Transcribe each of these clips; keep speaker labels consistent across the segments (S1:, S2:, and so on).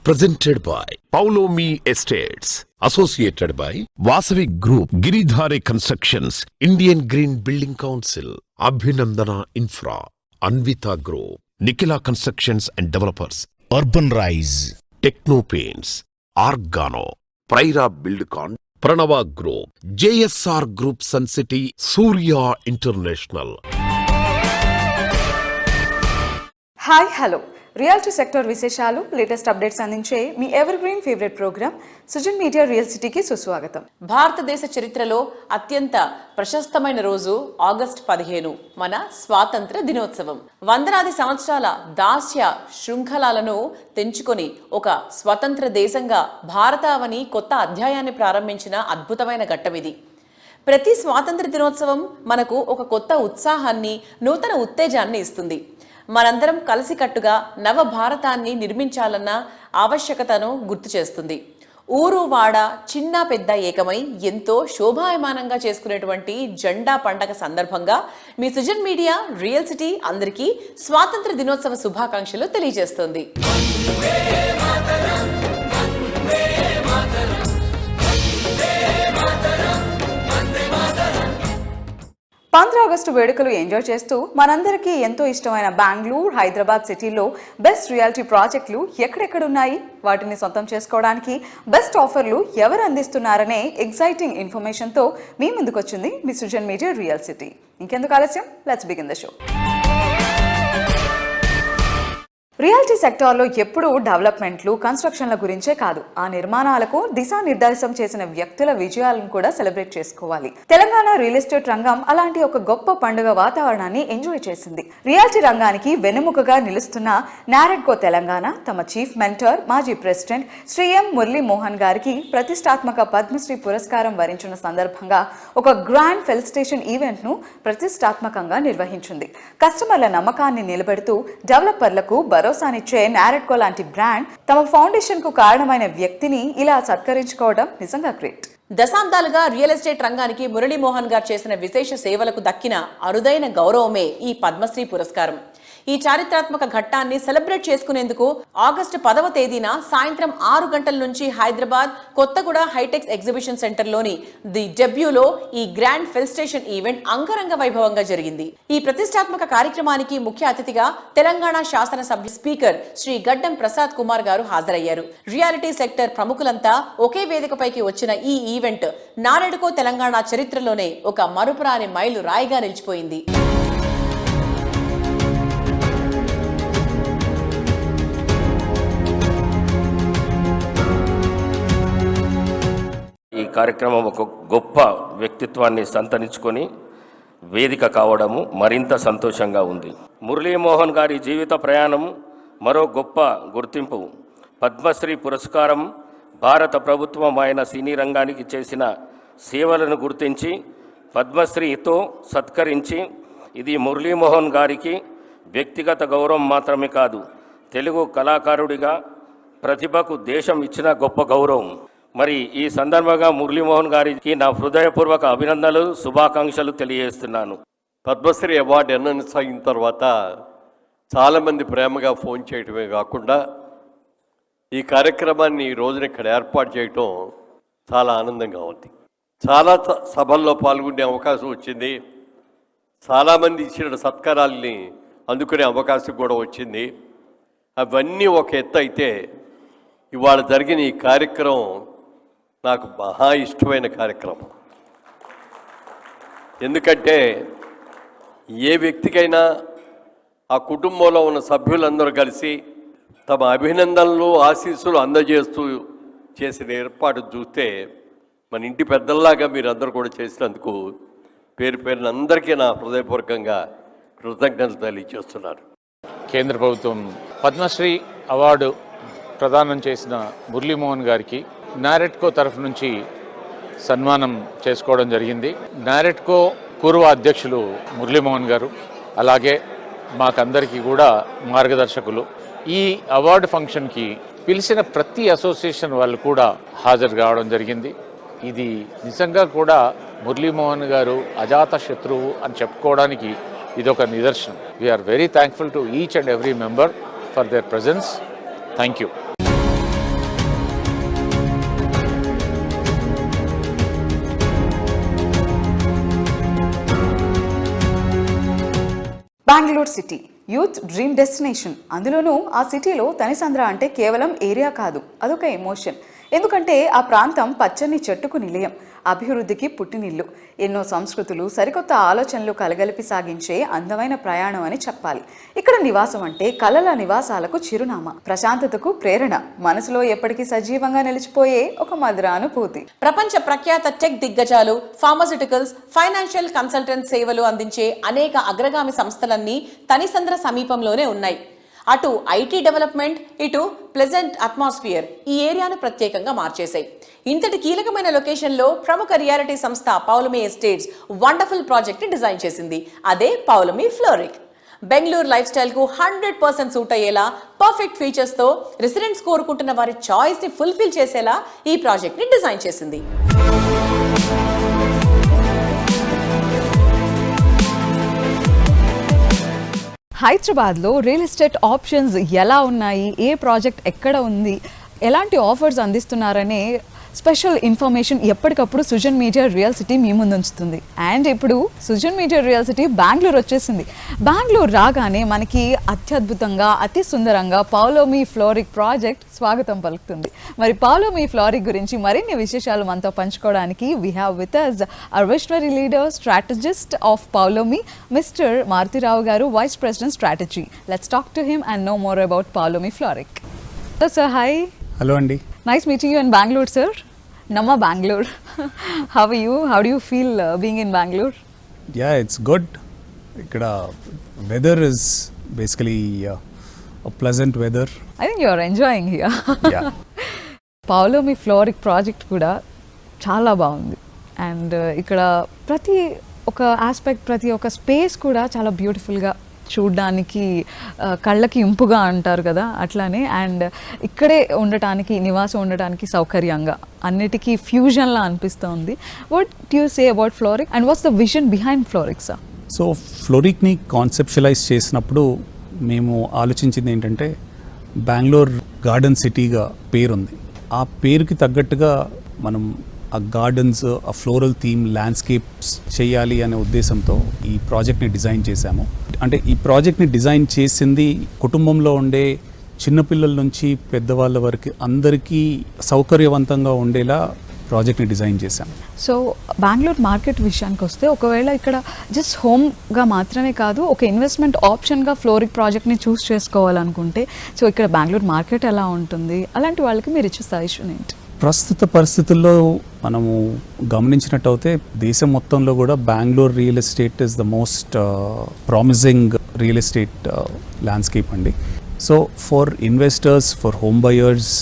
S1: Presented by Paulomi Estates. Associated by Vasavi Group, Giridhare Constructions, Indian Green Building Council, Abhinandana Infra, Anvita Group, Nikila Constructions and Developers, Urban Rise, Techno Paints, Argano, Praira Buildcon, Pranava Group, JSR Group Sun City, Surya International.
S2: Hi hello reality sector విశేషాలు latest updates అందించే మీ evergreen favourite programme Sujan media real సిటీకి సుస్వాగతం.
S3: భారతదేశ చరిత్రలో అత్యంత ప్రశస్తమైన రోజు ఆగస్టు 15 మన స్వాతంత్ర దినోత్సవం. వందలాది సంవత్సరాల దాస్య శృంఖలాలను తెంచుకొని ఒక స్వతంత్ర దేశంగా భారతావని కొత్త అధ్యాయాన్ని ప్రారంభించిన అద్భుతమైన ఘట్టం ఇది. ప్రతి స్వాతంత్ర దినోత్సవం మనకు ఒక కొత్త ఉత్సాహాన్ని, నూతన ఉత్తేజాన్ని ఇస్తుంది. మనందరం కలిసికట్టుగా నవ భారతాన్ని నిర్మించాలన్న ఆవశ్యకతను గుర్తు చేస్తుంది. ఊరు వాడ చిన్న పెద్ద ఏకమై ఎంతో శోభాయమానంగా చేసుకునేటువంటి జెండా పండగ సందర్భంగా మీ సుజన్ మీడియా రియల్ సిటీ అందరికీ స్వాతంత్ర దినోత్సవ శుభాకాంక్షలు తెలియజేస్తుంది.
S2: 15 ఆగస్టు వేడుకలు ఎంజాయ్ చేస్తూ మనందరికీ ఎంతో ఇష్టమైన బెంగళూరు, హైదరాబాద్ సిటీలో బెస్ట్ రియాలిటీ ప్రాజెక్టులు ఎక్కడెక్కడున్నాయి, వాటిని సొంతం చేసుకోవడానికి బెస్ట్ ఆఫర్లు ఎవరు అందిస్తున్నారనే ఎగ్జైటింగ్ ఇన్ఫర్మేషన్తో మీ ముందుకు వచ్చింది మీ సుజన్ మీడియా రియల్ సిటీ. ఇంకెందుకు ఆలస్యం, let's begin the show. Reality సెక్టార్లో ఎప్పుడూ డెవలప్మెంట్లు, కన్స్ట్రక్షన్ల గురించే కాదు, ఆ నిర్మాణాలకు దిశానిర్దేశం చేసిన వ్యక్తుల విజయాలను కూడా సెలబ్రేట్ చేసుకోవాలి. తెలంగాణ రియల్ ఎస్టేట్ రంగం అలాంటి ఒక గొప్ప పండుగ వాతావరణాన్ని ఎంజాయ్ చేసింది. రియాలిటీ రంగానికి వెన్నెముకగా నిలుస్తున్న నారెడ్కో తెలంగాణ తమ చీఫ్ మెంటర్, మాజీ ప్రెసిడెంట్ శ్రీ ఎం మురళీమోహన్ గారికి ప్రతిష్టాత్మక పద్మశ్రీ పురస్కారం వరించిన సందర్భంగా ఒక గ్రాండ్ ఫెలిసిటేషన్ ఈవెంట్ ను ప్రతిష్టాత్మకంగా నిర్వహించింది. కస్టమర్ల నమ్మకాన్ని నిలబెడుతూ డెవలపర్లకు భరోసానిచ్చే నారెడ్కో లాంటి బ్రాండ్ తమ ఫౌండేషన్ కు కారణమైన వ్యక్తిని ఇలా సత్కరించుకోవడం నిజంగా గ్రేట్.
S3: దశాబ్దాలుగా రియల్ ఎస్టేట్ రంగానికి మురళీమోహన్ గారు చేసిన విశేష సేవలకు దక్కిన అరుదైన గౌరవమే ఈ పద్మశ్రీ పురస్కారం. ఈ చారిత్రాత్మక ఘట్టాన్ని సెలబ్రేట్ చేసుకునేందుకు ఆగస్టు 10వ తేదీన సాయంత్రం 6 గంటల నుంచి హైదరాబాద్ కొత్తగూడ హైటెక్స్ ఎగ్జిబిషన్ సెంటర్లోని ది డెబ్యూలో ఈ గ్రాండ్ ఫెలిసిటేషన్ ఈవెంట్ అంగరంగ వైభవంగా జరిగింది. ఈ ప్రతిష్టాత్మక కార్యక్రమానికి ముఖ్య అతిథిగా తెలంగాణ శాసనసభ స్పీకర్ శ్రీ గడ్డం ప్రసాద్ కుమార్ గారు హాజరయ్యారు. రియాలిటీ సెక్టర్ ప్రముఖులంతా ఒకే వేదికపైకి వచ్చిన ఈ ఈవెంట్ నారెడ్కో తెలంగాణ చరిత్రలోనే ఒక మరుపురాని మైలు రాయిగా నిలిచిపోయింది.
S4: ఈ కార్యక్రమం ఒక గొప్ప వ్యక్తిత్వాన్ని సంతరించుకొని వేదిక కావడము మరింత సంతోషంగా ఉంది. మురళీమోహన్ గారి జీవిత ప్రయాణం మరో గొప్ప గుర్తింపు. పద్మశ్రీ పురస్కారం భారత ప్రభుత్వం ఆయన సినీ రంగానికి చేసిన సేవలను గుర్తించి పద్మశ్రీతో సత్కరించి, ఇది మురళీమోహన్ గారికి వ్యక్తిగత గౌరవం మాత్రమే కాదు, తెలుగు కళాకారుడిగా ప్రతిభకు దేశం ఇచ్చిన గొప్ప గౌరవం. మరి ఈ సందర్భంగా మురళీమోహన్ గారికి నా హృదయపూర్వక అభినందనలు, శుభాకాంక్షలు తెలియజేస్తున్నాను.
S5: పద్మశ్రీ అవార్డు అనౌన్స్ అయిన తర్వాత చాలామంది ప్రేమగా ఫోన్ చేయటమే కాకుండా ఈ కార్యక్రమాన్ని ఈ రోజున ఇక్కడ ఏర్పాటు చేయటం చాలా ఆనందంగా ఉంది. చాలా సభల్లో పాల్గొనే అవకాశం వచ్చింది. చాలామంది ఇచ్చిన సత్కారాలని అందుకునే అవకాశం కూడా వచ్చింది. అవన్నీ ఒక ఎత్తు అయితే, ఇవాళ జరిగిన ఈ కార్యక్రమం నాకు మహా ఇష్టమైన కార్యక్రమం. ఎందుకంటే ఏ వ్యక్తికైనా ఆ కుటుంబంలో ఉన్న సభ్యులందరూ కలిసి తమ అభినందనలు, ఆశీస్సులు అందజేస్తూ చేసిన ఏర్పాటు చూస్తే మన ఇంటి పెద్దల్లాగా మీరందరూ కూడా చేసినందుకు పేరు పేరున అందరికీ నా హృదయపూర్వకంగా కృతజ్ఞతలు తెలియజేస్తున్నాను.
S6: కేంద్ర ప్రభుత్వం పద్మశ్రీ అవార్డు ప్రదానం చేసిన మురళీమోహన్ గారికి నారెడ్కో తరఫు నుంచి సన్మానం చేసుకోవడం జరిగింది. నారెడ్కో పూర్వ అధ్యక్షులు మురళీమోహన్ గారు, అలాగే మాకందరికీ కూడా మార్గదర్శకులు. ఈ అవార్డు ఫంక్షన్కి పిలిచిన ప్రతి అసోసియేషన్ వాళ్ళు కూడా హాజరు కావడం జరిగింది. ఇది నిజంగా కూడా మురళీమోహన్ గారు అజాత శత్రువు అని చెప్పుకోవడానికి ఇదొక నిదర్శనం. We are very thankful to each and every member for their presence. Thank you.
S2: Bengaluru city youth dream destination. అందులోనూ ఆ సిటీలో తనిసంద్ర అంటే కేవలం ఏరియా కాదు, అదొక ఎమోషన్. ఎందుకంటే ఆ ప్రాంతం పచ్చని చెట్టుకు నిలయం, అభివృద్ధికి పుట్టినిల్లు, ఎన్నో సంస్కృతులు, సరికొత్త ఆలోచనలు కలగలిపి సాగించే అందమైన ప్రయాణం అని చెప్పాలి. ఇక్కడ నివాసం అంటే కలల నివాసాలకు చిరునామా, ప్రశాంతతకు ప్రేరణ, మనసులో ఎప్పటికీ సజీవంగా నిలిచిపోయే ఒక మధుర అనుభూతి.
S3: ప్రపంచ ప్రఖ్యాత టెక్ దిగ్గజాలు, ఫార్మాస్యూటికల్స్, ఫైనాన్షియల్ కన్సల్టెంట్ సేవలు అందించే అనేక అగ్రగామి సంస్థలన్నీ తనిసంద్ర సమీపంలోనే ఉన్నాయి. అటు ఐటీ డెవలప్మెంట్, ఇటు ప్లెజెంట్ అట్మాస్ఫియర్ ఈ ఏరియాను ప్రత్యేకంగా మార్చేశాయి. ఇంతటి కీలకమైన లొకేషన్లో ప్రముఖ రియాలిటీ సంస్థ పౌలమీ ఎస్టేట్స్ వండర్ఫుల్ ప్రాజెక్ట్ ని డిజైన్ చేసింది. అదే పౌలమీ ఫ్లోరిక్. బెంగళూరు లైఫ్ స్టైల్ కు 100% సూట్ అయ్యేలా పర్ఫెక్ట్ ఫీచర్స్ తో రెసిడెంట్స్ కోరుకుంటున్న వారి చాయిస్ ని ఫుల్ఫిల్ చేసేలా ఈ ప్రాజెక్ట్ ని డిజైన్ చేసింది.
S2: హైదరాబాద్లో రియల్ ఎస్టేట్ ఆప్షన్స్ ఎలా ఉన్నాయి, ఏ ప్రాజెక్ట్ ఎక్కడ ఉంది, ఎలాంటి ఆఫర్స్ అందిస్తున్నారనే స్పెషల్ ఇన్ఫర్మేషన్ ఎప్పటికప్పుడు సుజన్ మీడియా రియల్ సిటీ మీ ముందు ఉంచుతుంది. అండ్ ఇప్పుడు Sujan media real city Bengaluru వచ్చేసింది. బెంగళూరు రాగానే మనకి అత్యద్భుతంగా, అతి సుందరంగా పౌలోమీ ఫ్లోరిక్ ప్రాజెక్ట్ స్వాగతం పలుకుతుంది. మరి పౌలోమీ ఫ్లోరిక్ గురించి మరిన్ని విశేషాలు మనతో పంచుకోవడానికి we have with us our visionary leader, strategist of Poulomi, mister Maruthi Rao గారు, vice president strategy. Let's talk to him and know more about Poulomi Floric. Hello sir, hi.
S7: Hello అండి.
S2: Nice meeting you in Bangalore, sir. Namma Bangalore. How are you? How do you feel being in Bangalore?
S7: Yeah, it's good. Ikkada weather is basically a pleasant weather.
S2: I think you are enjoying here.
S7: Yeah.
S2: Poulomi Floric project కూడా చాలా బాగుంది. And ఇక్కడ ప్రతి ఒక aspect, ప్రతి ఒక్క space కూడా చాలా బ్యూటిఫుల్గా, చూడ్డానికి కళ్ళకి ఇంపుగా అంటారు కదా, అట్లానే. అండ్ ఇక్కడే ఉండటానికి, నివాసం ఉండటానికి సౌకర్యంగా, అన్నిటికీ ఫ్యూజన్లా అనిపిస్తుంది. What do you say about Floric and what's the vision behind Floric, sir?
S7: So ఫ్లోరిక్ని కాన్సెప్షలైజ్ చేసినప్పుడు మేము ఆలోచించింది ఏంటంటే, బెంగళూరు గార్డెన్ సిటీగా పేరుంది. ఆ పేరుకి తగ్గట్టుగా మనం ఆ గార్డెన్స్, ఆ ఫ్లోరల్ థీమ్, ల్యాండ్స్కేప్స్ చేయాలి అనే ఉద్దేశంతో ఈ ప్రాజెక్ట్ని డిజైన్ చేశాము. అంటే ఈ ప్రాజెక్ట్ని డిజైన్ చేసింది కుటుంబంలో ఉండే చిన్నపిల్లల నుంచి పెద్దవాళ్ళ వరకు అందరికీ సౌకర్యవంతంగా ఉండేలా ప్రాజెక్ట్ని డిజైన్ చేశాం.
S2: సో బెంగళూరు మార్కెట్ విషయానికి వస్తే, ఒకవేళ ఇక్కడ జస్ట్ హోమ్గా మాత్రమే కాదు, ఒక ఇన్వెస్ట్మెంట్ ఆప్షన్గా ఫ్లోరిక్ ప్రాజెక్ట్ని చూస్ చేసుకోవాలనుకుంటే, సో ఇక్కడ బెంగళూరు మార్కెట్ ఎలా ఉంటుంది, అలాంటి వాళ్ళకి మీరు ఇచ్చే సజెషన్ ఏంటి?
S7: ప్రస్తుత పరిస్థితుల్లో మనము గమనించినట్టయితే దేశం మొత్తంలో కూడా Bengaluru real estate is the most promising real estate landscape అండి. So for investors, for home buyers,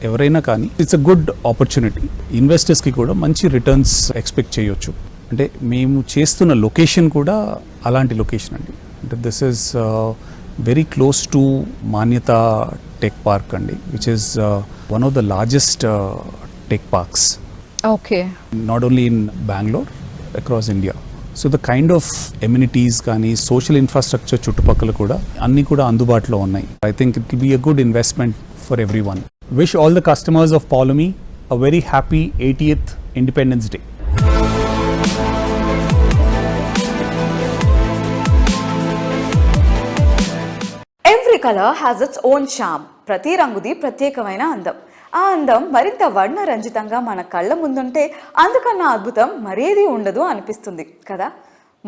S7: ఎవరైనా కానీ ఇట్స్ అ గుడ్ ఆపర్చునిటీ. ఇన్వెస్టర్స్కి కూడా మంచి రిటర్న్స్ ఎక్స్పెక్ట్ చేయొచ్చు. అంటే మేము చేస్తున్న లొకేషన్ కూడా అలాంటి లొకేషన్ అండి. అంటే this is very close to Manyata tech park అండి, which is one of the largest tech parks.
S2: Okay.
S7: Not only in Bangalore, across India. So the kind of amenities కానీ social infrastructure చుట్టుపక్కల కూడా అన్నీ కూడా అందుబాటులో ఉన్నాయి. I think it will be a good investment for everyone. Wish all the customers of Pawlomy a very happy 80th Independence Day.
S2: Every colour has its own charm. ప్రతి రంగుది ప్రత్యేకమైన అందం. ఆ అందం మరింత వర్ణరంజితంగా మన కళ్ళ ముందుంటే అందుకన్నా అద్భుతం మరేది ఉండదు అనిపిస్తుంది కదా.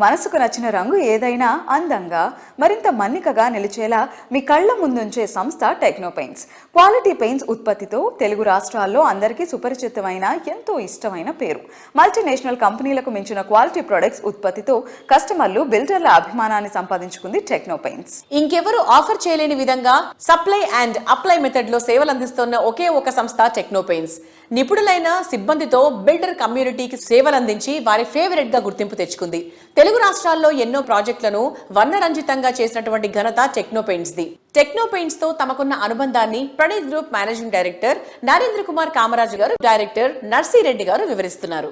S2: మనసుకు నచ్చిన రంగు ఏదైనా అందంగా, మరింత మన్నికగా నిలిచేలా మీ కళ్ళ ముందుంచే సంస్థ టెక్నో పెయింట్స్. క్వాలిటీ పెయింట్స్ ఉత్పత్తితో తెలుగు రాష్ట్రాల్లో అందరికీ సుపరిచితమైన, ఎంతో ఇష్టమైన పేరు. మల్టీనేషనల్ కంపెనీలకు మించిన క్వాలిటీ ప్రొడక్ట్స్ ఉత్పత్తితో కస్టమర్లు, బిల్డర్ల అభిమానాన్ని సంపాదించుకుంది టెక్నో పెయింట్స్.
S3: ఇంకెవరు ఆఫర్ చేయలేని విధంగా సప్లై అండ్ అప్లై మెథడ్ లో సేవలు అందిస్తున్న ఒకే ఒక సంస్థ టెక్నో పెయింట్స్. నిపుణులైన సిబ్బందితో బిల్డర్ కమ్యూనిటీకి సేవలు అందించి వారి ఫేవరెట్ గా గుర్తింపు తెచ్చుకుంది. తెలుగు రాష్ట్రాల్లో ఎన్నో ప్రాజెక్టులను వర్ణరంజితంగా చేసినటువంటి ఘనత techno paints the. Techno paints తో తమకున్న అనుబంధాన్ని Praneeth group managing director Narendra Kumar Kamaraju గారు, డైరెక్టర్ నర్సిరెడ్డి గారు వివరిస్తున్నారు.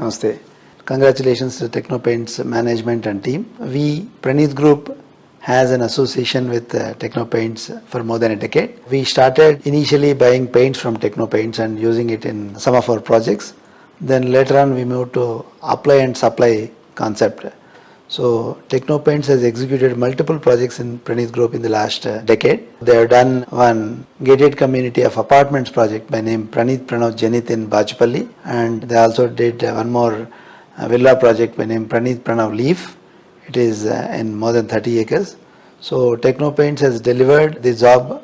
S8: Namaste. Congratulations to Techno Paints management and team. We, Pranith Group, has an association with Techno Paints for more than a decade. We started initially buying paints from Techno Paints and using it in some of our projects. Then later on we moved to apply and supply concept. So Technopaints has executed multiple projects in Praneeth Group in the last decade. They have done one gated community of apartments project by name Praneeth Pranav Janit in Bachpalli, and they also did one more villa project by name Praneeth Pranav Leaf. It is in more than 30 acres. So Technopaints has delivered the job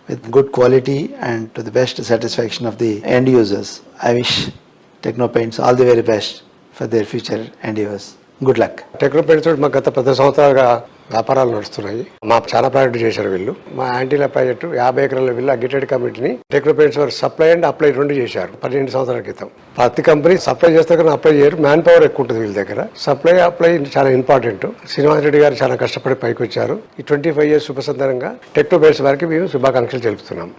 S8: with good quality and to the best satisfaction of the end users. I wish Technopaints all the very best for their future endeavors. Good luck.
S9: టెక్నోపెయింట్స్ తోటి మాకు గత 10 సంవత్సరాలుగా వ్యాపారాలు నడుస్తున్నాయి. మాకు చాలా project చేశారు వీళ్ళు. మా యాంటీల ప్రాజెక్టు 50 ఎకరాల విల్లా గేటెడ్ కమిటీని టెక్నోపెయింట్స్ వారు సప్లై అండ్ అప్లై 2 చేశారు 12 సంవత్సరాల క్రితం. ప్రతి కంపెనీ సప్లై చేస్తే కానీ అప్లై చేయరు. మ్యాన్ పవర్ ఎక్కువ ఉంటుంది వీళ్ళ దగ్గర. సప్లై అప్లై చాలా ఇంపార్టెంట్. శ్రీనివాస్ రెడ్డి గారు చాలా కష్టపడి పైకి వచ్చారు. ఈ 25 ఇయర్స్ శుభ సందర్భంగా టెక్నోపెయింట్స్ వారికి మేము శుభాకాంక్షలు తెలుపుతున్నాం.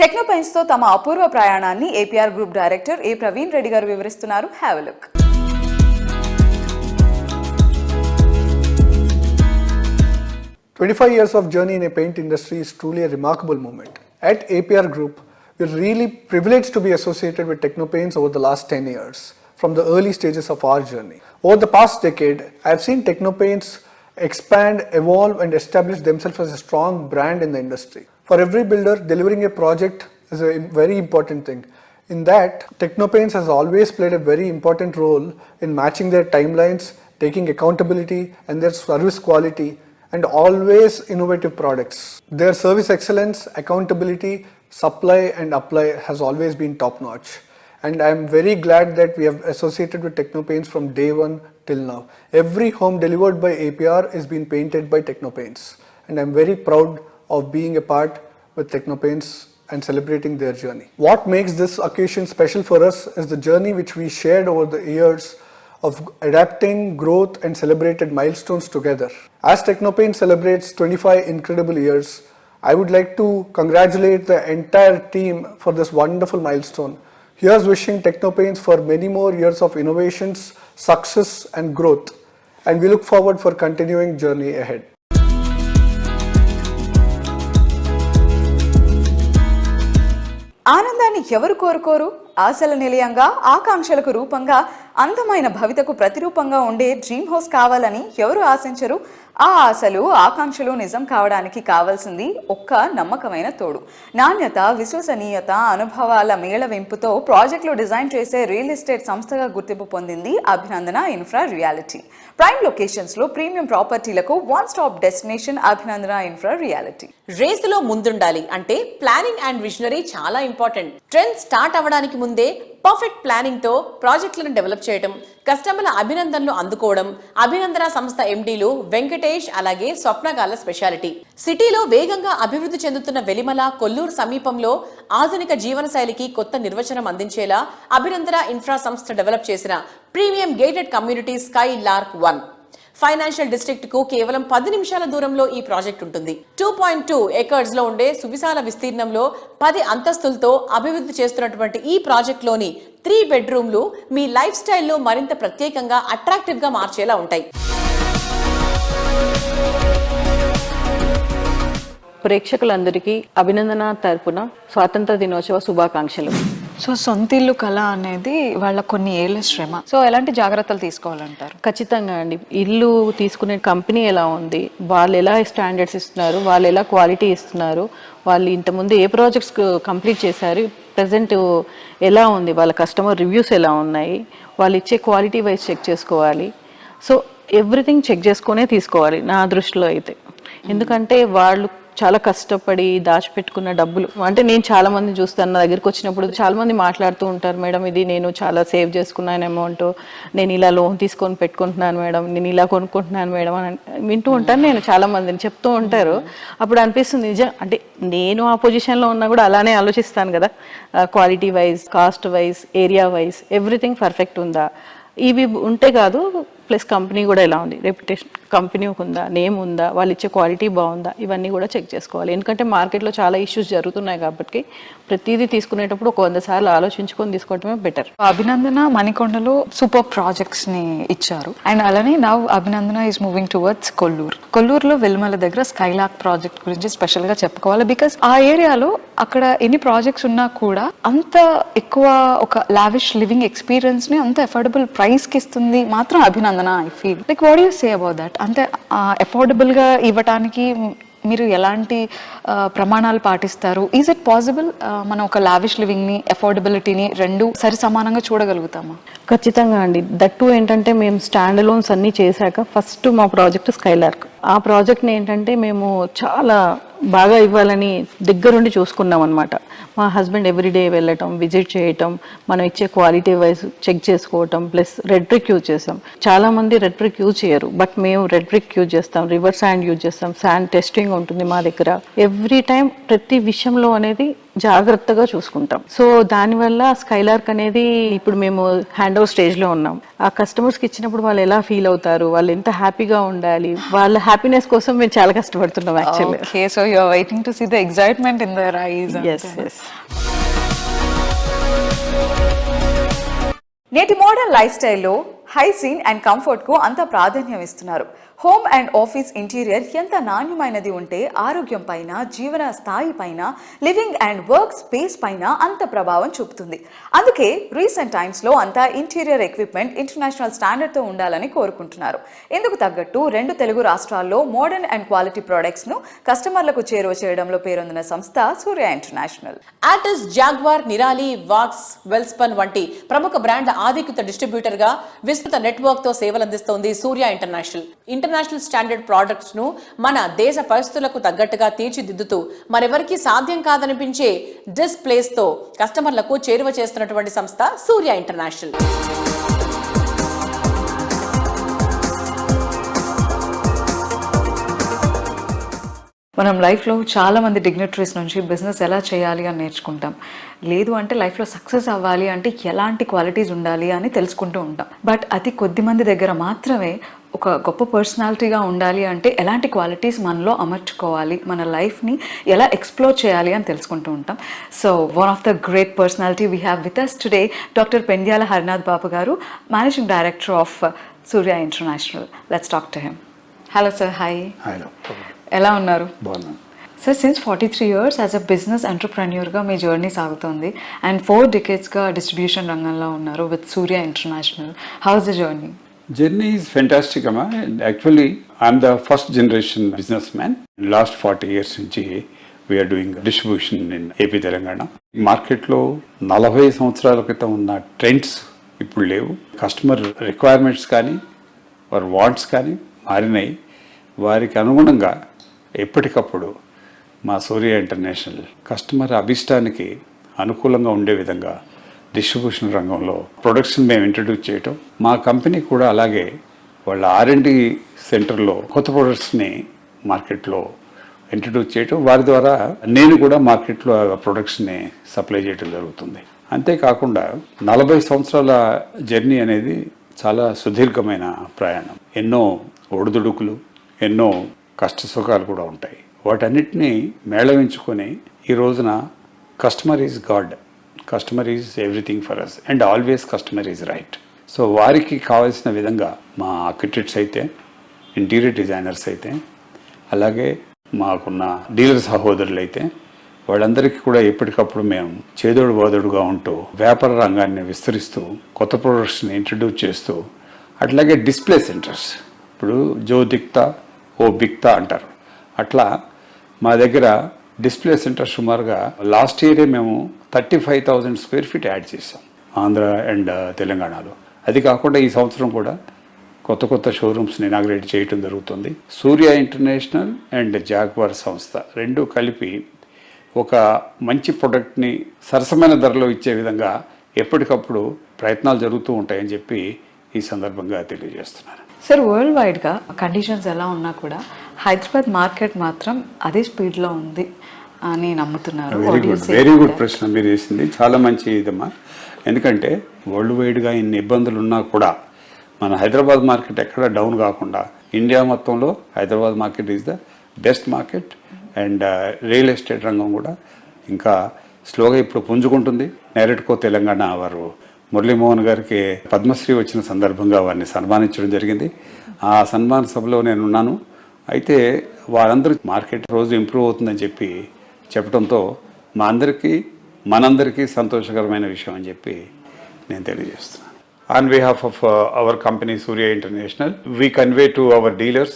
S2: టెక్నోపెయింట్స్ తో తమ అపూర్వ ప్రయాణాన్ని ఏపీఆర్ గ్రూప్ డైరెక్టర్ ఏ ప్రవీణ్ రెడ్డి గారు వివరిస్తున్నారు. Have a look.
S10: 25 years of journey in a paint industry is truly a remarkable moment. At APR Group, we're really privileged to be associated with Technopaints over the last 10 years, from the early stages of our journey. Over the past decade, I've seen Technopaints expand, evolve and establish themselves as a strong brand in the industry. For every builder, delivering a project is a very important thing. In that, Technopaints has always played a very important role in matching their timelines, taking accountability and their service quality, and always innovative products. Their service excellence, accountability, supply and apply has always been top notch. And I am very glad that we have associated with Technopaints from day one till now. Every home delivered by APR is being painted by Technopaints. And I am very proud of being a part with Technopaints and celebrating their journey. What makes this occasion special for us is the journey which we shared over the years of adapting, growth and celebrated milestones together. As Technopaints celebrates 25 incredible years, I would like to congratulate the entire team for this wonderful milestone. Here's wishing Technopaints for many more years of innovations, success and growth. And we look forward for continuing journey ahead.
S2: ఆనందాన్ని ఎవరు కోరుకోరు? ఆశల నిలయంగా, ఆకాంక్షలకు రూపంగా, అందమైన భవితకు ప్రతిరూపంగా ఉండే డ్రీమ్ హౌస్ కావాలని ఎవరు ఆశించరు? ఆ ఆశలు, ఆకాంక్షలు నిజం కావడానికి కావాల్సింది ఒక్క నమ్మకమైన తోడు. నాణ్యత, విశ్వసనీయత, అనుభవాల మేళవింపుతో ప్రాజెక్టులు డిజైన్ చేసే రియల్ ఎస్టేట్ సంస్థగా గుర్తింపు పొందింది అభినందన ఇన్ఫ్రా రియాలిటీ. ప్రైమ్ లొకేషన్స్ లో ప్రీమియం ప్రాపర్టీలకు వన్ స్టాప్ డెస్టినేషన్ అభినందన ఇన్ఫ్రా రియాలిటీ.
S3: రేసులో ముందుండాలి అంటే ప్లానింగ్ అండ్ విజనరీ చాలా ఇంపార్టెంట్. ట్రెండ్ స్టార్ట్ అవ్వడానికి ముందే పర్ఫెక్ట్ ప్లానింగ్ తో ప్రాజెక్టులను డెవలప్ చేయడం, కస్టమర్ల అభినందనలు అందుకోవడం అభినందన సంస్థ ఎండీలు వెంకటేష్ అలాగే స్వప్నగాల స్పెషాలిటీ. సిటీలో వేగంగా అభివృద్ధి చెందుతున్న వెలిమల, కొల్లూరు సమీపంలో ఆధునిక జీవనశైలికి కొత్త నిర్వచనం అందించేలా అభినందన ఇన్ఫ్రా సంస్థ డెవలప్ చేసిన premium gated community sky lark 1. Financial district కు కేవలం 10 నిమిషాల దూరంలో ఈ ప్రాజెక్ట్ ఉంటుంది. 2.2 ఏకర్స్ లో ఉండే సువిశాల విస్తీర్ణంలో 10 అంతస్తులతో అభివృద్ధి చేస్తున్నటువంటి ఈ ప్రాజెక్ట్ లోని 3 బెడ్రూమ్లు మీ లైఫ్ స్టైల్లో మరింత ప్రత్యేకంగా అట్రాక్టివ్ గా మార్చేలా ఉంటాయి.
S11: ప్రేక్షకులందరికీ అభినందన తరపున స్వాతంత్ర దినోత్సవ శుభాకాంక్షలు.
S12: సో సొంత ఇల్లు కళ అనేది వాళ్ళ కొన్ని ఏళ్ళ శ్రమ. సో ఎలాంటి జాగ్రత్తలు తీసుకోవాలంటారు?
S11: ఖచ్చితంగా అండి. ఇల్లు తీసుకునే కంపెనీ ఎలా ఉంది, వాళ్ళు ఎలా స్టాండర్డ్స్ ఇస్తున్నారు, వాళ్ళు ఎలా క్వాలిటీ ఇస్తున్నారు, వాళ్ళు ఇంతకుముందు ఏ ప్రాజెక్ట్స్ కంప్లీట్ చేశారు, ప్రజెంట్ ఎలా ఉంది, వాళ్ళ కస్టమర్ రివ్యూస్ ఎలా ఉన్నాయి, వాళ్ళు ఇచ్చే క్వాలిటీ వైజ్ చెక్ చేసుకోవాలి. సో ఎవ్రీథింగ్ చెక్ చేసుకునే తీసుకోవాలి నా దృష్టిలో అయితే. ఎందుకంటే వాళ్ళు చాలా కష్టపడి దాచిపెట్టుకున్న డబ్బులు, అంటే నేను చాలా మంది చూస్తాను, నా దగ్గరికి వచ్చినప్పుడు చాలా మంది మాట్లాడుతూ ఉంటారు, మేడం ఇది నేను చాలా సేవ్ చేసుకున్నాను అమౌంట్, నేను ఇలా లోన్ తీసుకొని పెట్టుకుంటున్నాను మేడం, నేను ఇలా కొనుక్కుంటున్నాను మేడం అని వింటూ ఉంటాను. నేను చాలా మందిని చెప్తూ ఉంటారు. అప్పుడు అనిపిస్తుంది నిజం, అంటే నేను ఆ పొజిషన్లో ఉన్నా కూడా అలానే ఆలోచిస్తాను కదా, quality wise, cost wise, area wise everything perfect ఉందా, ఇవి ఉంటే కాదు ప్లస్ కంపెనీ కూడా ఎలా ఉంది, రెప్యుటేషన్ కంపెనీ ఉందా, నేమ్ ఉందా, వాళ్ళు ఇచ్చే క్వాలిటీ బాగుందా, ఇవన్నీ కూడా చెక్ చేసుకోవాలి. ఎందుకంటే మార్కెట్లో చాలా ఇష్యూస్ జరుగుతున్నాయి కాబట్టి ప్రతిదీ తీసుకునేటప్పుడు ఒక 100 సార్లు ఆలోచించుకొని తీసుకోవటమే బెటర్.
S12: అభినందన మణికొండలో సూపర్ ప్రాజెక్ట్స్ ని ఇచ్చారు. అండ్ అలానే now Abhinandana is moving towards కొల్లూరులో Velmala దగ్గర స్కైలాక్ ప్రాజెక్ట్ గురించి స్పెషల్ గా చెప్పుకోవాలి. బికాస్ ఆ ఏరియాలో అక్కడ ఎన్ని ప్రాజెక్ట్స్ ఉన్నా కూడా అంత ఎక్కువ ఒక లావిష్ లివింగ్ ఎక్స్పీరియన్స్ ని అంత అఫోర్డబుల్ ప్రైస్ కి ఇస్తుంది మాత్రం అభినందన. I feel like what you say about that? అంటే అఫోర్డబుల్ గా ఇవ్వటానికి మీరు ఎలాంటి ప్రమాణాలు పాటిస్తారు? ఈజ్ ఇట్ పాసిబుల్ మనం ఒక లావిష్ లివింగ్ ని అఫోర్డబిలిటీని రెండు సరి సమానంగా చూడగలుగుతామా?
S11: ఖచ్చితంగా అండి. దట్టు ఏంటంటే మేము స్టాండ్ అలోన్స్ అన్నీ చేశాక ఫస్ట్ మా ప్రాజెక్ట్ స్కైలార్క్. ఆ ప్రాజెక్ట్ని ఏంటంటే మేము చాలా బాగా ఇవ్వాలని దగ్గరుండి చూసుకున్నాం అనమాట. మా హస్బెండ్ ఎవ్రీడే వెళ్ళటం, విజిట్ చేయటం, మనం ఇచ్చే క్వాలిటీ వైజ్ చెక్ చేసుకోవటం, ప్లస్ రెడ్ బ్రిక్ యూజ్ చేస్తాం. చాలామంది రెడ్ బ్రిక్ యూజ్ చేయరు, బట్ మేము రెడ్ బ్రిక్ యూజ్ చేస్తాం, రివర్ శాండ్ యూజ్ చేస్తాం, శాండ్ టెస్టింగ్ ఉంటుంది మా దగ్గర. ఎవ్రీ టైం ప్రతి విషయంలో అనేది జాగ్రత్తగా చూసుకుంటాం. సో దానివల్ల స్కైలార్క్ అనేది ఇప్పుడు మేము హ్యాండ్ ఓవర్ స్టేజ్లో ఉన్నాం. ఆ కస్టమర్స్కి ఇచ్చినప్పుడు వాళ్ళు ఎలా ఫీల్ అవుతారు, వాళ్ళు ఎంత హ్యాపీగా ఉండాలి, వాళ్ళ హ్యాపీనెస్ కోసం మేము చాలా కష్టపడుతున్నాం actually.
S12: Okay, so you're waiting to see the excitement in their eyes.
S11: Yes.
S2: నేటి మోడర్న్ లైఫ్ స్టైల్లో హైజీన్ అండ్ కంఫర్ట్కు అంత ప్రాధాన్యం ఇస్తున్నారు. హోమ్ అండ్ ఆఫీస్ ఇంటీరియర్ ఎంత నాణ్యమైనది ఉంటే ఆరోగ్యం పైన, జీవన స్థాయి పైన, లివింగ్ అండ్ వర్క్ స్పేస్ పైన అంత ప్రభావం చూపుతుంది. అందుకే రీసెంట్ టైమ్స్లో అంతా ఇంటీరియర్ ఎక్విప్మెంట్ ఇంటర్నేషనల్ స్టాండర్డ్తో ఉండాలని కోరుకుంటున్నారు. ఇందుకు తగ్గట్టు 2 తెలుగు రాష్ట్రాల్లో మోడర్న్ అండ్ క్వాలిటీ ప్రొడక్ట్స్ను కస్టమర్లకు చేరువ చేయడంలో పేరొందిన సంస్థ సూర్య ఇంటర్నేషనల్.
S3: ఆటస్, జాగ్వార్, నిరాలి, వాక్స్, వెల్స్పన్ వంటి ప్రముఖ బ్రాండ్ల ఆధికృత డిస్ట్రిబ్యూటర్ గా విస్తృత నెట్వర్క్ తో సేవలందిస్తోంది Surya international. International standard products ను మన దేశ పరిస్థితులకు తగ్గట్టుగా తీర్చిదిద్దుతూ మరెవరికి సాధ్యం కాదనిపించే డిస్ప్లేస్ తో కస్టమర్లకు చేరువ చేస్తున్నటువంటి సంస్థ సూర్య ఇంటర్నేషనల్.
S12: మనం లైఫ్లో చాలామంది డిగ్నిటరీస్ నుంచి బిజినెస్ ఎలా చేయాలి అని నేర్చుకుంటాం. లేదు అంటే లైఫ్లో సక్సెస్ అవ్వాలి అంటే ఎలాంటి క్వాలిటీస్ ఉండాలి అని తెలుసుకుంటూ ఉంటాం. బట్ అతి కొద్ది మంది దగ్గర మాత్రమే ఒక గొప్ప పర్సనాలిటీగా ఉండాలి అంటే ఎలాంటి క్వాలిటీస్ మనలో అమర్చుకోవాలి, మన లైఫ్ని ఎలా ఎక్స్ప్లోర్ చేయాలి అని తెలుసుకుంటూ ఉంటాం. So one of the great personality we have with us today doctor Pendyala Harinath Babu గారు, managing director of Surya international. Let's talk to him. Hello sir. Hi.
S9: Hello.
S12: ఎలా ఉన్నారు?
S9: బాగున్నాను
S12: sir. Since 43 years as a business ఎంటర్ప్రెన్యూర్గా మీ జర్నీ సాగుతుంది and 4 decadesగా distribution రంగంలో ఉన్నారు with Surya international. How is the journey?
S13: Journey is fantastic, Amma. Actually, I'm the first generation businessman. In last 40 years నుంచి we are doing distribution in AP Telangana. మార్కెట్లో 40 సంవత్సరాల క్రితం ఉన్న ట్రెండ్స్ ఇప్పుడు లేవు. కస్టమర్ రిక్వైర్మెంట్స్ కానీ వారి వాంట్స్ కానీ మారినాయి. వారికి అనుగుణంగా ఎప్పటికప్పుడు మా సూర్య ఇంటర్నేషనల్ కస్టమర్ అభిష్టానికి అనుకూలంగా ఉండే విధంగా డిస్ట్రిబ్యూషన్ రంగంలో ప్రొడక్ట్స్ని మేము ఇంట్రడ్యూస్ చేయటం, మా కంపెనీ కూడా అలాగే వాళ్ళ R&D సెంటర్లో కొత్త ప్రొడక్ట్స్ని మార్కెట్లో ఇంట్రడ్యూస్ చేయటం, వారి ద్వారా నేను కూడా మార్కెట్లో ఆ ప్రొడక్ట్స్ని సప్లై చేయడం జరుగుతుంది. అంతేకాకుండా 40 సంవత్సరాల జర్నీ అనేది చాలా సుదీర్ఘమైన ప్రయాణం. ఎన్నో ఒడిదుడుకులు, ఎన్నో కష్ట సుఖాలు కూడా ఉంటాయి. వాటన్నిటినీ మేళవించుకొని ఈ రోజున customer is God, customer is everything for us and always customer is right. So వారికి కావాల్సిన విధంగా మా ఆర్కిటెక్ట్స్ అయితే, ఇంటీరియర్ డిజైనర్స్ అయితే, అలాగే మాకున్న డీలర్ సహోదరులు అయితే వాళ్ళందరికీ కూడా ఎప్పటికప్పుడు మేము చేదోడు వాదోడుగా ఉంటూ వ్యాపార రంగాన్ని విస్తరిస్తూ కొత్త ప్రొడక్ట్స్ని ఇంట్రడ్యూస్ చేస్తూ, అట్లాగే డిస్ప్లే సెంటర్స్, ఇప్పుడు జో దిక్తా ఓ బిక్తా అంటారు, అట్లా మా దగ్గర డిస్ప్లే సెంటర్ సుమారుగా లాస్ట్ ఇయరే మేము 35,000 square feet యాడ్ చేసాం ఆంధ్ర అండ్ తెలంగాణలో. అది కాకుండా ఈ సంవత్సరం కూడా కొత్త కొత్త షోరూమ్స్ని ఇనాగ్రేట్ చేయటం జరుగుతుంది. సూర్య ఇంటర్నేషనల్ అండ్ జాగ్వార్ సంస్థ రెండు కలిపి ఒక మంచి ప్రొడక్ట్ని సరసమైన ధరలో ఇచ్చే విధంగా ఎప్పటికప్పుడు ప్రయత్నాలు జరుగుతూ ఉంటాయని చెప్పి ఈ సందర్భంగా తెలియజేస్తున్నాను.
S12: సార్, వరల్డ్ వైడ్గా కండిషన్స్ ఎలా ఉన్నా కూడా హైదరాబాద్ మార్కెట్ మాత్రం అదే స్పీడ్లో ఉంది అని నమ్ముతున్నారు.
S13: వెరీ గుడ్ ప్రశ్న మీరు వేసింది, చాలా మంచి ఇదమ్మా. ఎందుకంటే వరల్డ్ వైడ్గా ఇన్ని ఇబ్బందులు ఉన్నా కూడా మన హైదరాబాద్ మార్కెట్ ఎక్కడ డౌన్ కాకుండా ఇండియా మొత్తంలో Hyderabad market is the best market. And real estate రంగం కూడా ఇంకా స్లోగా ఇప్పుడు పుంజుకుంటుంది. నేరెట్కో తెలంగాణ వారు మురళీమోహన్ గారికి పద్మశ్రీ వచ్చిన సందర్భంగా వారిని సన్మానించడం జరిగింది. ఆ సన్మాన సభలో నేను ఉన్నాను. అయితే వారందరూ మార్కెట్ రోజు ఇంప్రూవ్ అవుతుందని చెప్పడంతో మనందరికీ సంతోషకరమైన విషయం అని చెప్పి నేను తెలియజేస్తున్నాను. On behalf of our company Surya International, we convey to our dealers,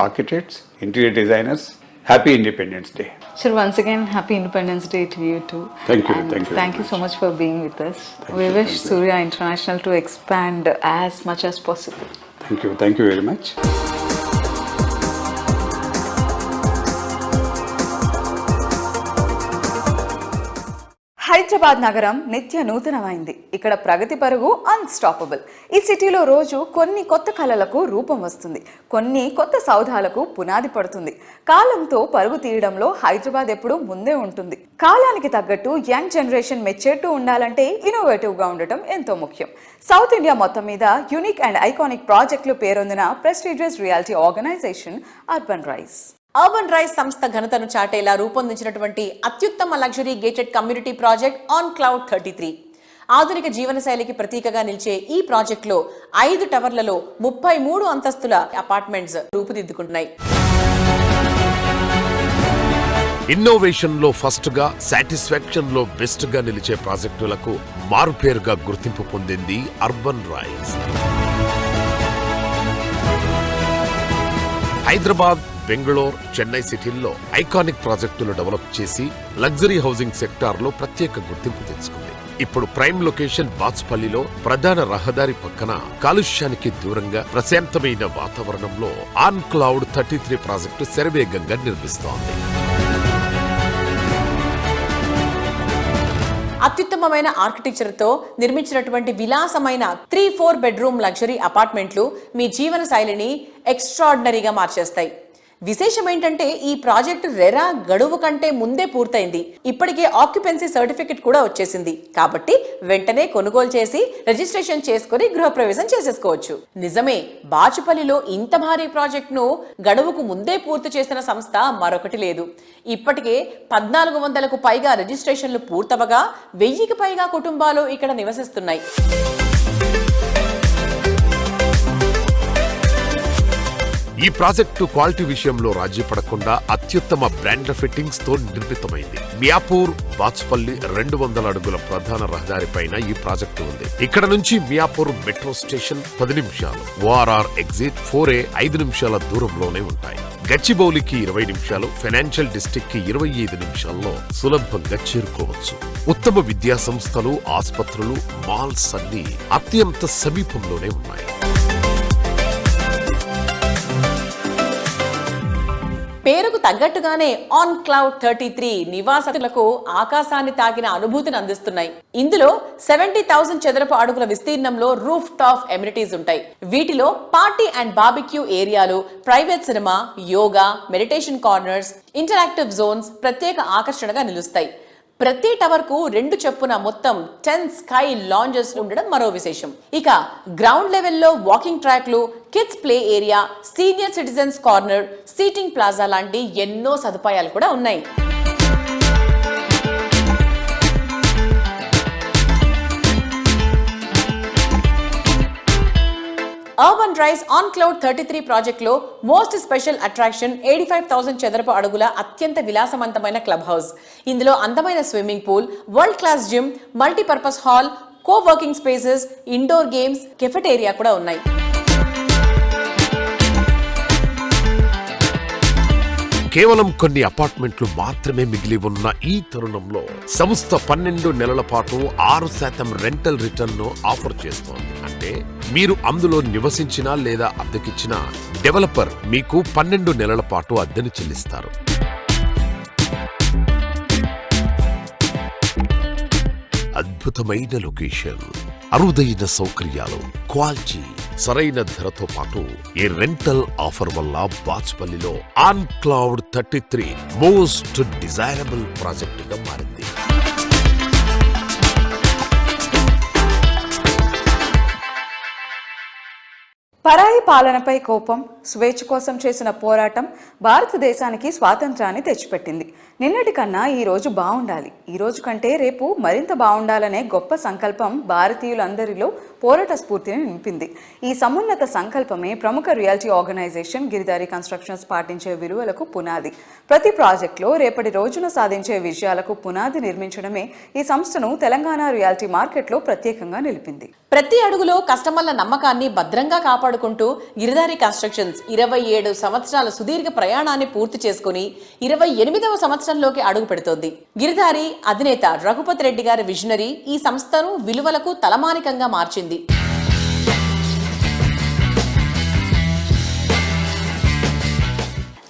S13: architects, interior designers, Happy Independence Day.
S12: Sir, once again, Happy Independence Day to you too.
S13: Thank you.
S12: And
S13: thank you.
S12: Thank you so much for being with us. We wish Surya International to expand as much as possible.
S13: Thank you. Thank you very much.
S2: Hyderabad నగరం నిత్య నూతనమైంది. ఇక్కడ ప్రగతి పరుగు unstoppable. ఈ సిటీలో రోజు కొన్ని కొత్త కళలకు రూపం వస్తుంది, కొన్ని కొత్త సౌధాలకు పునాది పడుతుంది. కాలంతో పరుగు తీయడంలో హైదరాబాద్ ఎప్పుడూ ముందే ఉంటుంది. కాలానికి తగ్గట్టు యంగ్ జనరేషన్ మెచ్చేట్టు ఉండాలంటే ఇన్నోవేటివ్గా ఉండటం ఎంతో ముఖ్యం. సౌత్ ఇండియా మొత్తం మీద యూనిక్ అండ్ ఐకానిక్ ప్రాజెక్టులు పేరొందిన prestigious reality organization Urban Rise.
S3: Urban Rise సంస్థ ఘనతను చాటేలా రూపొందించినటువంటి అత్యుత్తమ luxury gated community project On cloud 33. ఆధునిక జీవనశైలికి ప్రతీకగా నిలిచే ఈ ప్రాజెక్టులో 5 టవర్లలో 33 అంతస్తుల అపార్ట్మెంట్స్ రూపుదిద్దుకుంటున్నాయి.
S1: ఇన్నోవేషన్ లో ఫస్ట్ గా, సాటిస్ఫాక్షన్ లో బెస్ట్ గా నిలిచే ప్రాజెక్టులకు మారుపేరుగా గుర్తింపు పొందింది అర్బన్ రైజ్. హైదరాబాద్, బెంగళూరు, చెన్నై సిటీల్లో ఐకానిక్ ప్రాజెక్టులు డెవలప్ చేసి లగ్జరీ హౌసింగ్ సెక్టార్లో ప్రత్యేక గుర్తింపు తెచ్చుకుంది. ఇప్పుడు ప్రైమ్ లొకేషన్ బాచ్పల్లిలో ప్రధాన రహదారి పక్కన కాలుష్యానికి దూరంగా ప్రశాంతమైన వాతావరణంలో ఆన్ క్లౌడ్ 33 ప్రాజెక్టు శరవేగంగా నిర్మిస్తోంది.
S3: అత్యుత్తమమైన ఆర్కిటెక్చర్తో నిర్మించినటువంటి విలాసమైన 3-4 బెడ్రూమ్ లగ్జరీ అపార్ట్మెంట్లు మీ జీవన శైలిని ఎక్స్ట్రాడినరీగా మార్చేస్తాయి. విశేషం ఏంటంటే ఈ ప్రాజెక్టు రెరా గడువు కంటే ముందే పూర్తయింది. ఇప్పటికే ఆక్యుపెన్సీ సర్టిఫికెట్ కూడా వచ్చేసింది. కాబట్టి వెంటనే కొనుగోలు చేసి రిజిస్ట్రేషన్ చేసుకుని గృహప్రవేశం చేసేసుకోవచ్చు. నిజమే, బాచుపల్లిలో ఇంత భారీ ప్రాజెక్టును గడువుకు ముందే పూర్తి చేసిన సంస్థ మరొకటి లేదు. ఇప్పటికే 1400కు పైగా రిజిస్ట్రేషన్లు పూర్తవగా 1000కి పైగా కుటుంబాలు ఇక్కడ నివసిస్తున్నాయి.
S1: ఈ ప్రాజెక్టు క్వాలిటీ విషయంలో రాజీ పడకుండా అత్యుత్తమ బ్రాండ్ ఫిట్టింగ్స్ తో నిర్మితమైంది. మియాపూర్ బాచ్పల్లి 200 అడుగుల ప్రధాన రహదారి పైన ఈ ప్రాజెక్టు ఉంది. ఇక్కడ నుంచి మియాపూర్ మెట్రో స్టేషన్ 10 నిమిషాలు, ఓఆర్ఆర్ ఎగ్జిట్ 4A 5 నిమిషాల దూరంలోనే ఉంటాయి. గచ్చిబౌలికి 20 నిమిషాలు, ఫైనాన్షియల్ డిస్ట్రిక్ట్ కి 25 నిమిషాల్లో సులభంగా చేరుకోవచ్చు. ఉత్తమ విద్యా సంస్థలు, ఆసుపత్రులు, మాల్స్ అన్ని అత్యంత సమీపంలోనే ఉన్నాయి.
S3: పేరుకు తగ్గట్టుగానే ఆన్ క్లౌడ్ 33 నివాసితులకు ఆకాశాన్ని తాకిన అనుభూతిని అందిస్తున్నాయి. ఇందులో 70,000 చదరపు అడుగుల విస్తీర్ణంలో రూఫ్ టాప్ ఎమ్యూనిటీస్ ఉంటాయి. వీటిలో పార్టీ అండ్ బార్బిక్యూ ఏరియాలు, private cinema, yoga, meditation corners, interactive zones ప్రత్యేక ఆకర్షణగా నిలుస్తాయి. ప్రతి టవర్ కు 2 చొప్పున మొత్తం 10 స్కై లాంజెస్ ఉండడం మరో విశేషం. ఇక గ్రౌండ్ లెవెల్లో వాకింగ్ ట్రాక్లు, kids play area, senior citizens corner, seating plaza లాంటి ఎన్నో సదుపాయాలు కూడా ఉన్నాయి. అర్బన్ రైజ్ ఆన్ క్లౌడ్ 33 ప్రాజెక్టులో మోస్ట్ స్పెషల్ అట్రాక్షన్ 85,000 చదరపు అడుగుల అత్యంత విలాసవంతమైన క్లబ్ హౌస్. ఇందులో అందమైన swimming pool, world class gym, multipurpose hall, co working spaces, indoor games, cafeteria కూడా ఉన్నాయి.
S1: కేవలం కొన్ని అపార్ట్మెంట్లు మాత్రమే మిగిలి ఉన్న ఈ తరుణంలో సంస్థ 12 నెలల పాటు 6% రెంటల్ రిటర్న్ ను ఆఫర్ చేస్తోంది. అంటే మీరు అందులో నివసించినా లేదా అద్దెకిచ్చినా డెవలపర్ మీకు 12 నెలల పాటు అద్దెను చెల్లిస్తారు. అద్భుతమైన లొకేషన్, అరుదైన సౌకర్యాలు, క్వాలిటీ, సరైన ధరతో పాటు ఈ రెంటల్ ఆఫర్ వల్ల బాచ్పల్లిలో on cloud 33 most desirable project గా మారింది.
S2: పరాయి పాలనపై కోపం, స్వేచ్ఛ కోసం చేసిన పోరాటం భారతదేశానికి స్వాతంత్రాన్ని తెచ్చిపెట్టింది. నిన్నటి కన్నా ఈ రోజు బాగుండాలి, ఈ రోజు కంటే రేపు మరింత బాగుండాలనే గొప్ప సంకల్పం భారతీయులందరిలో పోరాట స్ఫూర్తిని నింపింది. ఈ సమున్నత సంకల్పమే ప్రముఖ రియాలిటీ ఆర్గనైజేషన్ గిరిధారి కన్స్ట్రక్షన్స్ పాటించే విలువలకు పునాది. ప్రతి ప్రాజెక్టులో రేపటి రోజున సాధించే విజయాలకు పునాది నిర్మించడమే ఈ సంస్థను తెలంగాణ రియాలిటీ మార్కెట్లో ప్రత్యేకంగా నిలిపింది.
S3: ప్రతి అడుగులో కస్టమర్ల నమ్మకాన్ని భద్రంగా కాపాడుకుంటూ గిరిధారి కన్స్ట్రక్షన్స్ 27 సంవత్సరాల సుదీర్ఘ ప్రయాణాన్ని పూర్తి చేసుకుని 28వ సంవత్సరంలోకి అడుగు పెడుతోంది. గిరిధారి అధినేత రఘుపతి రెడ్డి గారి విజనరీ ఈ సంస్థను విలువలకు తలమానికంగా మార్చింది.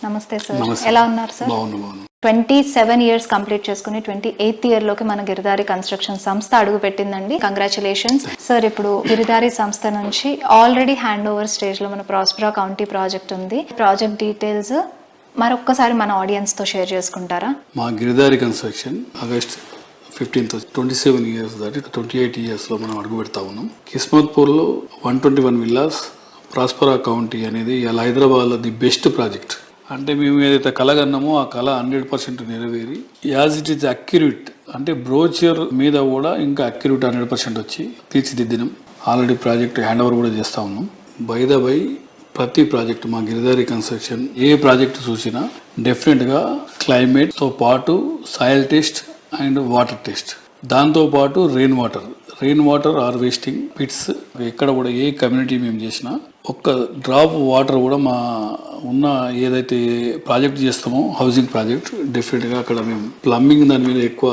S12: నమస్తే సార్, ఎలా ఉన్నారు సార్? 27 ఇయర్స్ కంప్లీట్ చేసుకుని 28th ఇయర్లోకి మన గిరిధారి కన్స్ట్రక్షన్ సంస్థ అడుగు పెట్టిందండి. Congratulations sir. ఇప్పుడు గిరిధారి సంస్థ నుంచి ఆల్రెడీ హ్యాండ్ ఓవర్ స్టేజ్లో మన ప్రాస్పరా కౌంటీ ప్రాజెక్ట్ ఉంది. ప్రాజెక్ట్ డీటెయిల్స్ మరొక్కసారి మన ఆడియన్స్తో షేర్ చేసుకుంటారా?
S14: మా Giridhari construction August 15th 27 years దాటి 28 ఇయర్స్లో మనం అడుగు పెడతా ఉన్నాం. కిస్మత్పూర్లో 121 విల్లాస్ ప్రాస్పరా కౌంటీ అనేది ఇలా హైదరాబాద్లో ది బెస్ట్ ప్రాజెక్ట్. అంటే మేము ఏదైతే కలగన్నామో ఆ కళ 100% నెరవేరి యాజ్ ఇట్ ఈజ్ అక్యురేట్, అంటే బ్రోచర్ మీద కూడా ఇంకా అక్యురేట్ 100% వచ్చి తీర్చిదిద్దినాం. ఆల్రెడీ ప్రాజెక్ట్ హ్యాండ్ ఓవర్ కూడా చేస్తూ ఉన్నాం. బై ద బై ప్రతి ప్రాజెక్ట్ మా గిరిధారి కన్స్ట్రక్షన్ ఏ ప్రాజెక్ట్ చూసినా డెఫినెట్గా క్లైమేట్తో పాటు soil test and water test, దాంతోపాటు రెయిన్ వాటర్ హార్వెస్టింగ్ పిట్స్. ఎక్కడ కూడా ఏ కమ్యూనిటీ మేము చేసినా ఒక్క డ్రాప్ వాటర్ కూడా మా ఉన్న ఏదైతే ప్రాజెక్ట్ చేస్తామో హౌసింగ్ ప్రాజెక్ట్, డెఫినెట్గా అక్కడ మేము ప్లంబింగ్ దాని మీద ఎక్కువ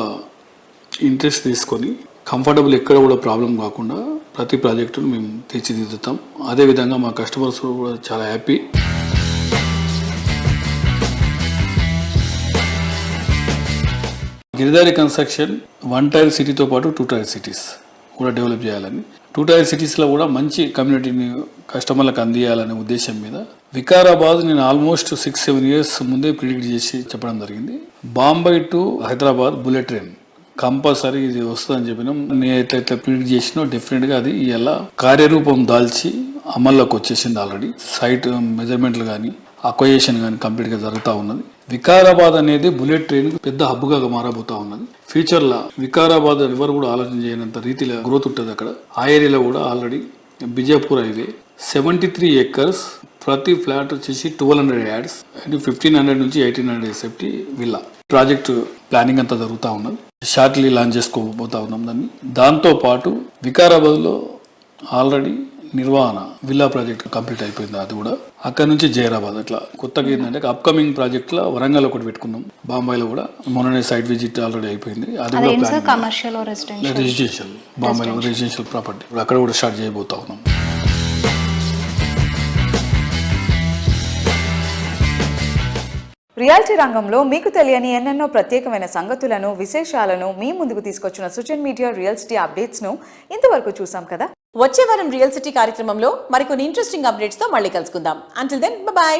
S14: ఇంట్రెస్ట్ తీసుకొని కంఫర్టబుల్ ఎక్కడ కూడా ప్రాబ్లం కాకుండా ప్రతి ప్రాజెక్టును మేము తీర్చిదిద్దుతాం. అదేవిధంగా మా కస్టమర్స్ కూడా చాలా హ్యాపీ. గిరిధారి కన్స్ట్రక్షన్ 1 టైర్ సిటీతో పాటు 2 టైర్ సిటీస్ కూడా డెవలప్ చేయాలని, 2 టైర్ సిటీస్లో కూడా మంచి కమ్యూనిటీని కస్టమర్లకు అందియాలనే ఉద్దేశం మీద వికారాబాద్ నేను ఆల్మోస్ట్ 6-7 ఇయర్స్ ముందే ప్రిడిక్ట్ చేసి చెప్పడం జరిగింది. Bombay to Hyderabad bullet train compulsory ఇది వస్తుందని చెప్పినాం. నేను ఎట్లయితే ప్రిడిక్ట్ చేసినా డెఫినెట్గా అది ఇలా కార్యరూపం దాల్చి అమల్లోకి వచ్చేసింది. ఆల్రెడీ సైట్ మెజర్మెంట్లు కానీ అక్వైజేషన్ కానీ కంప్లీట్గా జరుగుతూ ఉన్నది. వికారాబాద్ అనేది బుల్లెట్ ట్రైన్ పెద్ద హబ్గా మారబోతా ఉన్నది. ఫ్యూచర్లో వికారాబాద్ ఎవరు కూడా ఆలోచన చేయనంత రీతిలో గ్రోత్ ఉంటుంది అక్కడ. ఆ ఏరియాలో కూడా ఆల్రెడీ బిజాపూర్ హైవే 73 acres, ప్రతి ఫ్లాట్ వచ్చేసి 1200 యాడ్స్ అండ్ 1500 నుంచి 1800 సేఫ్టీ విల్లా. ప్రాజెక్ట్ ప్లానింగ్ అంతా జరుగుతూ ఉన్నది. షార్ట్లీ లాంచ్ చేసుకోబోతా ఉన్నాం దాన్ని. దాంతోపాటు వికారాబాద్లో ఆల్రెడీ నిర్వహణ విల్లా ప్రాజెక్ట్ కంప్లీట్ అయిపోయింది. అది కూడా అక్కడ నుంచి జైరాబాద్ అట్లా కొత్తగా ఏంటంటే అప్కమింగ్ ప్రాజెక్ట్లో వరంగల్ ఒకటి పెట్టుకున్నాం. బాంబేలో కూడా మొన్ననే సైట్ విజిట్ ఆల్రెడీ అయిపోయింది. అది కూడా
S12: కమర్షియల్
S14: రెసిడెన్షియల్, బాంబేలో రెసిడెన్షియల్ ప్రాపర్టీ అక్కడ కూడా స్టార్ట్ చేయబోతా ఉన్నాం.
S2: రియాలిటీ రంగంలో మీకు తెలియని ఎన్నెన్నో ప్రత్యేకమైన సంగతులను, విశేషాలను మీ ముందుకు తీసుకొచ్చిన సుజన్ మీడియా రియల్ సిటీ అప్డేట్స్ను ఇంతవరకు చూసాం కదా.
S3: వచ్చే వారం రియల్ సిటీ కార్యక్రమంలో మరికొన్ని ఇంట్రెస్టింగ్ అప్డేట్స్ తో మళ్ళీ కలుసుకుందాం. Until then by.